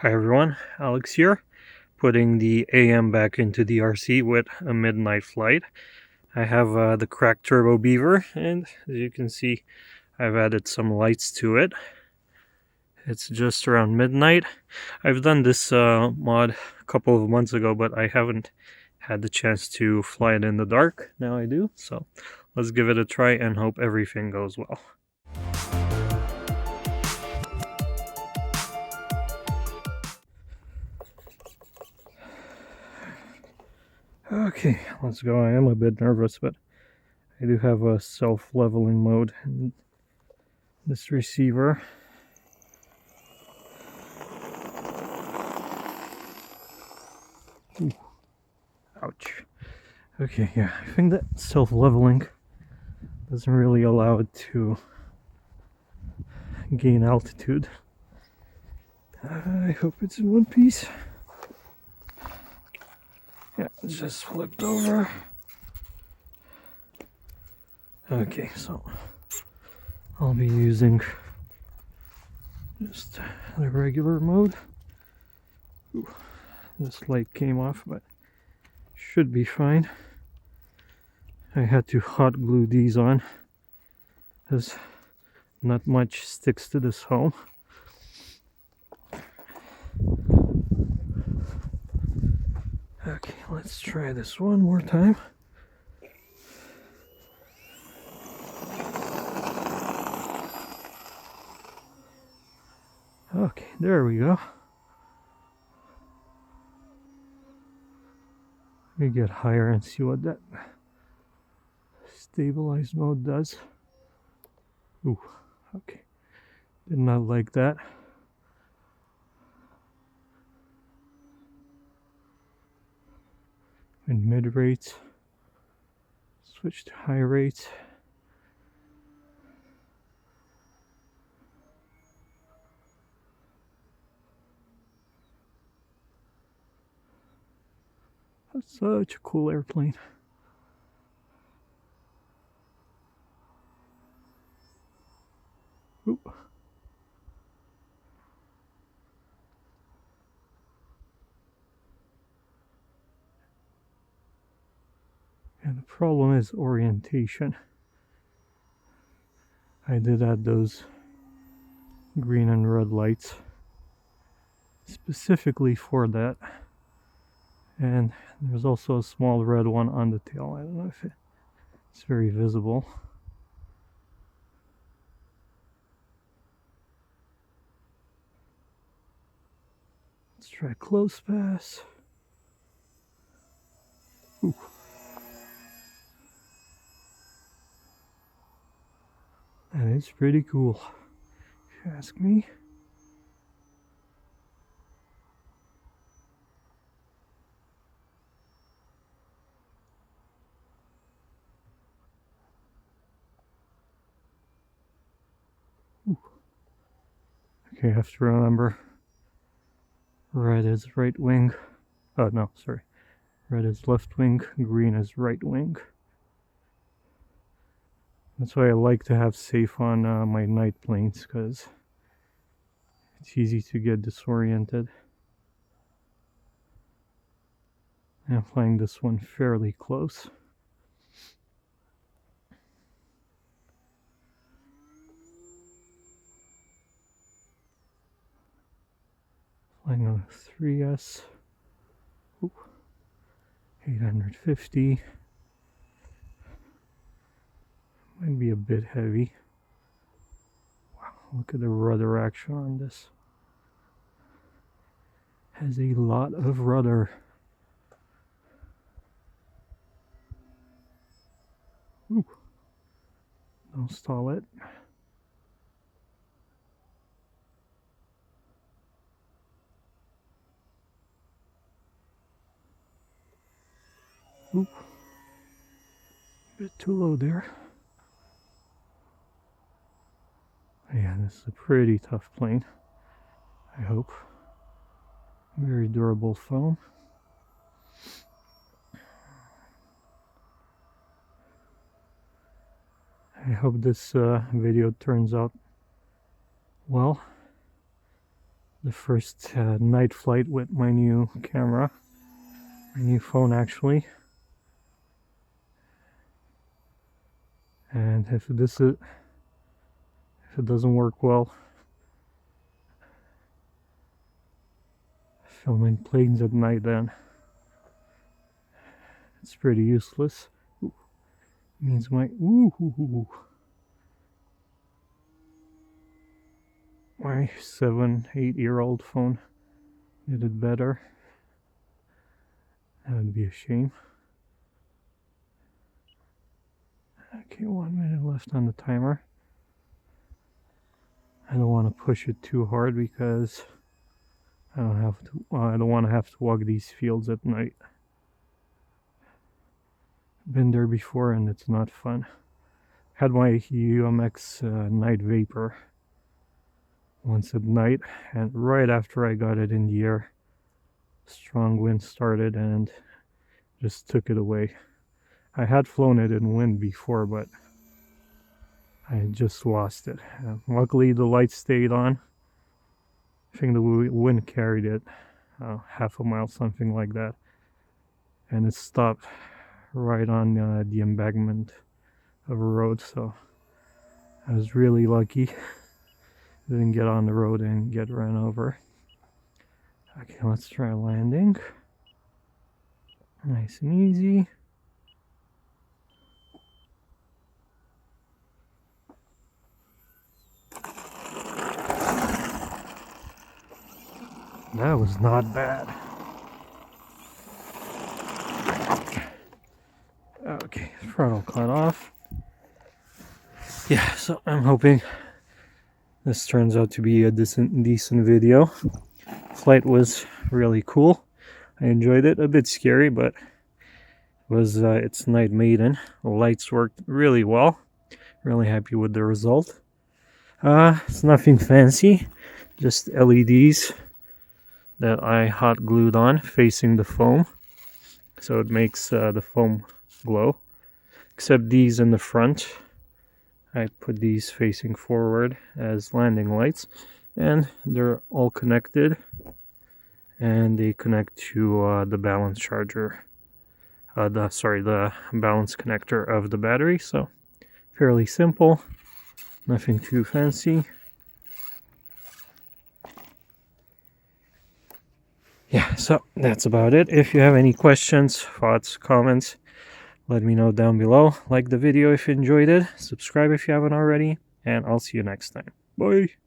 Hi everyone, Alex here, putting the AM back into the RC with a midnight flight. I have the Crack Turbo Beaver, and as you can see, I've added some lights to it. It's just around midnight. I've done this mod a couple of months ago, but I haven't had the chance to fly it in the dark. Now I do, so let's give it a try and hope everything goes well. Okay, let's go. I am a bit nervous, but I do have a self-leveling mode in this receiver. Ooh. Ouch. Okay, yeah, I think that self-leveling doesn't really allow it to gain altitude. I hope it's in one piece. Yeah, it's just flipped over. Okay, so I'll be using just the regular mode. Ooh, this light came off, but should be fine. I had to hot glue these on, as not much sticks to this home. Okay, let's try this one more time. Okay, there we go. Let me get higher and see what that stabilized mode does. Ooh, okay. Did not like that. And mid rates. Switch to high rates. That's such a cool airplane. Oop. And the problem is orientation. I did add those green and red lights specifically for that. And there's also a small red one on the tail. I don't know if it's very visible. Let's try close pass. Ooh. That is pretty cool, if you ask me. Ooh. Okay, I have to remember, red is right wing. Oh no, sorry. Red is left wing, green is right wing. That's why I like to have safe on my night planes, because it's easy to get disoriented. I'm flying this one fairly close. Flying on a 3S. Ooh. 850. Might be a bit heavy. Wow, look at the rudder action on this. Has a lot of rudder. Ooh. Don't stall it. Oop. A bit too low there. Yeah, this is a pretty tough plane, I hope. Very durable foam. I hope this video turns out well. the first night flight with my new camera, my new phone actually. And if it doesn't work well, filming planes at night, then it's pretty useless. Ooh, means my my 7-8-year-old phone did it better. That would be a shame. Okay, 1 minute left on the timer. I don't want to push it too hard because I don't want to have to walk these fields at night. Been there before and it's not fun. Had my UMX Night Vapor once at night, and right after I got it in the air, strong wind started and just took it away. I had flown it in wind before, but I just lost it. Luckily the light stayed on. I think the wind carried it half a mile, something like that, and it stopped right on the embankment of a road, so I was really lucky. Didn't get on the road and get run over. Okay, let's try landing. Nice and easy. That was not bad. Okay, throttle cut off. Yeah, so I'm hoping this turns out to be a decent video. Flight was really cool. I enjoyed it. A bit scary, but it was it's night maiden. The lights worked really well. Really happy with the result. It's nothing fancy, just LEDs that I hot glued on facing the foam, so it makes the foam glow. Except these in the front, I put these facing forward as landing lights, and they're all connected, and they connect to the balance charger, the balance connector of the battery. So fairly simple, nothing too fancy. Yeah, so that's about it. If you have any questions, thoughts, comments, let me know down below. Like the video if you enjoyed it, subscribe if you haven't already, and I'll see you next time. Bye!